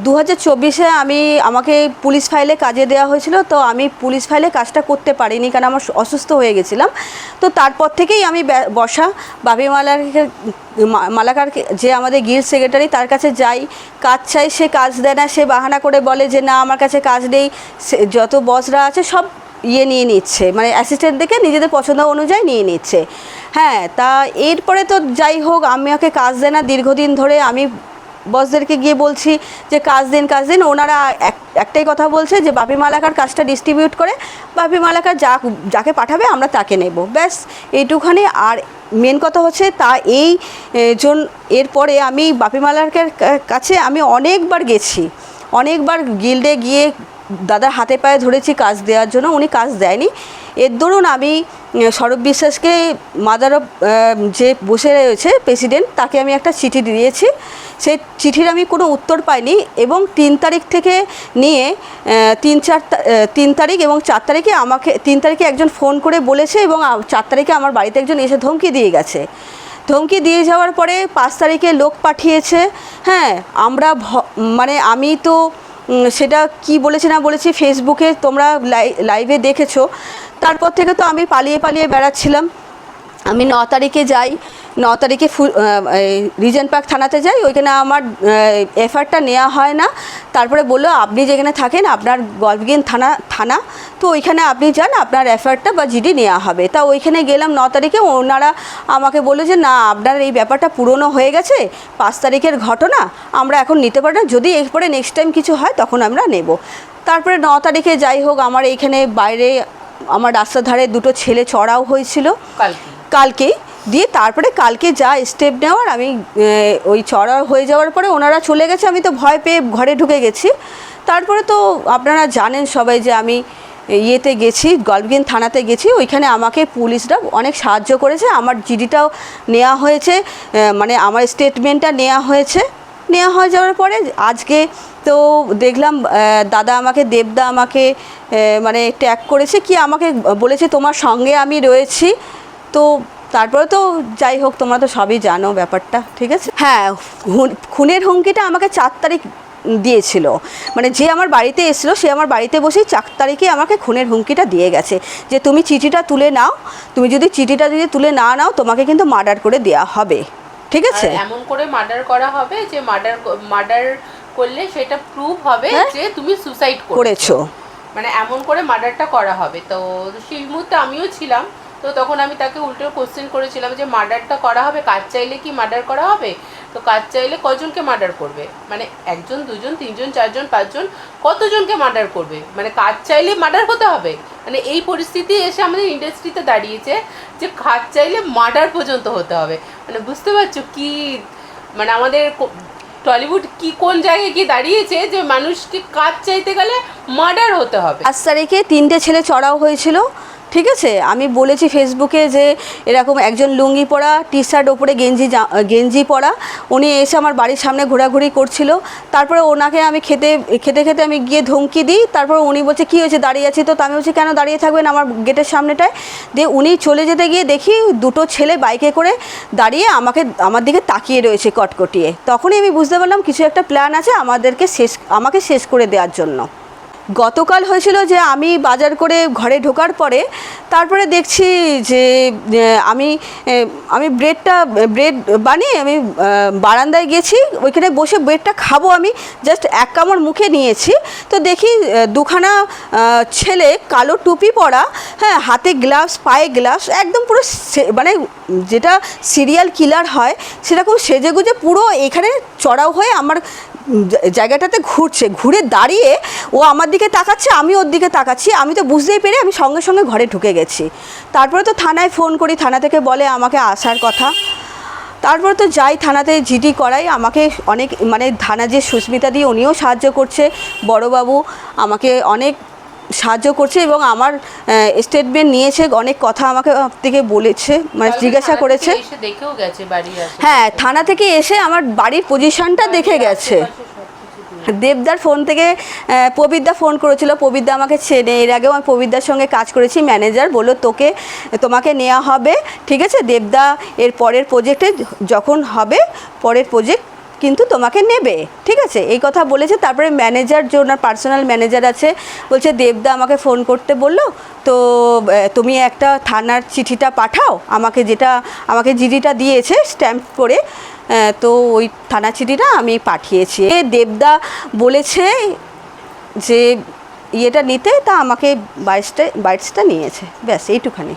2024-এ আমাকে পুলিশ ফাইলে কাজে দেওয়া হয়েছিল, তো আমি পুলিশ ফাইলে কাজটা করতে পারিনি কারণ আমার অসুস্থ হয়ে গেছিলাম। তো তারপর থেকেই আমি বসা বাপি মালাকার যে আমাদের গিল্ড সেক্রেটারি, তার কাছে যাই, কাজ চাই, সে কাজ দেয় না। সে বাহানা করে বলে যে না আমার কাছে কাজ নেই, যত বসরা আছে সব নিয়ে নিচ্ছে, মানে অ্যাসিস্ট্যান্ট দেখে নিজেদের পছন্দ অনুযায়ী নিয়ে নিচ্ছে। হ্যাঁ, তা এরপরে তো যাই হোক আমাকে কাজ দেয় না দীর্ঘদিন ধরে। আমি বসদেরকে গিয়ে বলছি যে কাজ দিন। ওনারা একটাই কথা বলছে যে বাপি মালাকার কাজটা ডিস্ট্রিবিউট করে বাপি মালাকার যাকে পাঠাবে আমরা তাকে নেব, ব্যাস এইটুখানি। আর মেন কথা হচ্ছে এরপরে আমি বাপি মালাকার কাছে আমি অনেকবার গেছি, অনেকবার গিল্ডে গিয়ে দাদার হাতে পায়ে ধরেছি কাজ দেওয়ার জন্য, উনি কাজ দেয়নি। এর দরুন আমি সৌরভ বিশ্বাসকে মাদার অফ যে বসে রয়েছে প্রেসিডেন্ট, তাকে আমি একটা চিঠি দিয়েছি। সেই চিঠির আমি কোনো উত্তর পাইনি এবং 3 তারিখ থেকে নিয়ে 3 তারিখ এবং 4 তারিখে 3 তারিখে একজন ফোন করে বলেছে এবং 4 তারিখে আমার বাড়িতে একজন এসে ধমকি দিয়ে গেছে। ধমকি দিয়ে যাওয়ার পরে 5 তারিখে লোক পাঠিয়েছে। হ্যাঁ, মানে আমি তো সেটা কি বলেছি না বলেছি ফেসবুকে তোমরা লাইভে দেখেছো। তারপর থেকে তো আমি পালিয়ে বেড়াচ্ছিলাম। আমি 9 তারিখে যাই, 9 তারিখে রিজেন্ট পার্ক থানাতে যাই, ওইখানে আমার এফআইআরটা নেওয়া হয় না। তারপরে বললো আপনি যেখানে থাকেন আপনার গল্ফগেন থানা, তো ওইখানে আপনি যান, আপনার এফআইআরটা বা জিডি নেওয়া হবে। তা ওইখানে গেলাম 9 তারিখে, ওনারা আমাকে বললো যে না আপনার এই ব্যাপারটা পুরনো হয়ে গেছে, 5 তারিখের ঘটনা, আমরা এখন নিতে পারি না, যদি এরপরে নেক্সট টাইম কিছু হয় তখন আমরা নেব। তারপরে 9 তারিখে যাই হোক আমার এইখানে বাইরে আমার রাস্তার ধারে 2টো ছেলে চড়াও হয়েছিল কালকেই দিয়ে। তারপরে কালকে যা স্টেপ নেওয়ার আমি ওই চড়াও হয়ে যাওয়ার পরে ওনারা চলে গেছে, আমি তো ভয় পেয়ে ঘরে ঢুকে গেছি। তারপরে তো আপনারা জানেন সবাই যে আমি ইয়েতে গেছি, গল্ফগেন থানাতে গেছি, ওইখানে আমাকে পুলিশরা অনেক সাহায্য করেছে। আমার জিডিটাও নেওয়া হয়েছে, মানে আমার স্টেটমেন্টটা নেওয়া হয়েছে। নেওয়া হয়ে যাওয়ার পরে আজকে তো দেখলাম দেবদা আমাকে মানে ট্যাগ করেছে, কি আমাকে বলেছে তোমার সঙ্গে আমি রয়েছি। তো তারপরে তো যাই হোক তোমরা তো সবই জানো ব্যাপারটা, ঠিক আছে। হ্যাঁ, খুনের হুমকিটা আমাকে 4 তারিখ দিয়েছিল, মানে যে আমার বাড়িতে এসেছিলো সে আমার বাড়িতে বসেই 4 তারিখে আমাকে খুনের হুমকিটা দিয়ে গেছে যে তুমি চিঠিটা তুলে নাও, তুমি যদি চিঠিটা তুলে না নাও তোমাকে কিন্তু মার্ডার করে দেওয়া হবে, ঠিক আছে। এমন করে মার্ডার করা হবে যে মার্ডার করলে সেটা প্রুফ হবে যে তুমি সুসাইড করেছো, মানে এমন করে মার্ডারটা করা হবে। তো সেই মুহূর্তে আমিও ছিলাম, তো তখন আমি তাকে উল্টো কোশ্চেন করেছিলাম যে মার্ডারটা করা হবে, কাজ চাইলে কি মার্ডার করা হবে? তো কাজ চাইলে কজনকে মার্ডার করবে, মানে 1 জন 2 জন 3 জন 4 জন 5 জন কতজনকে মার্ডার করবে, মানে কাজ চাইলে মার্ডার হতে হবে। মানে এই পরিস্থিতি এসে আমাদের ইন্ডাস্ট্রিতে দাঁড়িয়েছে যে কাজ চাইলে মার্ডার পর্যন্ত হতে হবে। মানে বুঝতে পারছো কি, মানে আমাদের টলিউড কি কোন জায়গায় গিয়ে দাঁড়িয়েছে যে মানুষকে কাজ চাইতে গেলে মার্ডার হতে হবে। 5 তারিখে 3টে ছেলে চড়াও হয়েছিল, ঠিক আছে। আমি বলেছি ফেসবুকে যে এরকম একজন লুঙ্গি পরা, টি শার্ট ওপরে গেঞ্জি পরা, উনি এসে আমার বাড়ির সামনে ঘোরাঘুরি করছিল। তারপরে ওনাকে আমি খেতে আমি গিয়ে ধমকি দিই। তারপর উনি বলছে কী হয়েছে, দাঁড়িয়ে আছি তো। আমি বলছি কেন দাঁড়িয়ে থাকবেন আমার গেটের সামনেটায়। দিয়ে উনি চলে যেতে গিয়ে দেখি 2টো ছেলে বাইকে করে দাঁড়িয়ে আমার দিকে তাকিয়ে রয়েছে কটকটিয়ে। তখনই আমি বুঝতে পারলাম কিছু একটা প্ল্যান আছে আমাকে শেষ করে দেওয়ার জন্য। গতকাল হয়েছিল যে আমি বাজার করে ঘরে ঢোকার পরে তারপরে দেখছি যে আমি ব্রেড বানিয়ে আমি বারান্দায় গেছি, ওইখানে বসে ব্রেডটা খাবো। আমি জাস্ট 1 কামড় মুখে নিয়েছি, তো দেখি 2খানা ছেলে কালো টুপি পরা, হ্যাঁ, হাতে গ্লাভস, পায়ে গ্লাভস, একদম পুরো মানে যেটা সিরিয়াল কিলার হয় সেরকম সেজেগুজে পুরো এখানে চড়াও হয়ে আমার জায়গাটাতে ঘুরে দাঁড়িয়ে ও আমার দিকে তাকাচ্ছে, আমি ওর দিকে তাকাচ্ছি। আমি তো বুঝতেই পেরে আমি সঙ্গে সঙ্গে ঘরে ঢুকে গেছি। তারপরে তো থানায় ফোন করি, থানা থেকে বলে আমাকে আসার কথা। তারপরে তো যাই থানাতে জিডি করাই, আমাকে অনেক মানে থানা যে সুস্মিতা দি উনিও সাহায্য করছে, বড়বাবু আমাকে অনেক সাহায্য করছে এবং আমার স্টেটমেন্ট নিয়েছে, অনেক কথা আমাকে থেকে বলেছে, মানে জিজ্ঞাসা করেছে। হ্যাঁ, থানা থেকে এসে আমার বাড়ির পজিশনটা দেখে গেছে। দেবদার ফোন থেকে প্রবীরদা ফোন করেছিল, প্রবীরদা আমাকে চেনে, এর আগেও আমি প্রবীরদার সঙ্গে কাজ করেছি। ম্যানেজার বললো তোমাকে নেওয়া হবে, ঠিক আছে। দেবদা এর পরের প্রজেক্টে যখন হবে, পরের প্রজেক্ট কিন্তু তোমাকে নেবে, ঠিক আছে, এই কথা বলেছে। তারপরে ম্যানেজার, যে ওনার পার্সোনাল ম্যানেজার আছে, বলছে দেবদা আমাকে ফোন করতে বললো, তো তুমি একটা থানার চিঠিটা পাঠাও আমাকে, যেটা আমাকে জিডিটা দিয়েছে স্ট্যাম্প করে, তো ওই থানা চিঠিটা আমি পাঠিয়েছি। দেবদা বলেছে যে ইয়েটা নিতে, তা আমাকে বাইটসটা নিয়েছে, ব্যাস এইটুখানি।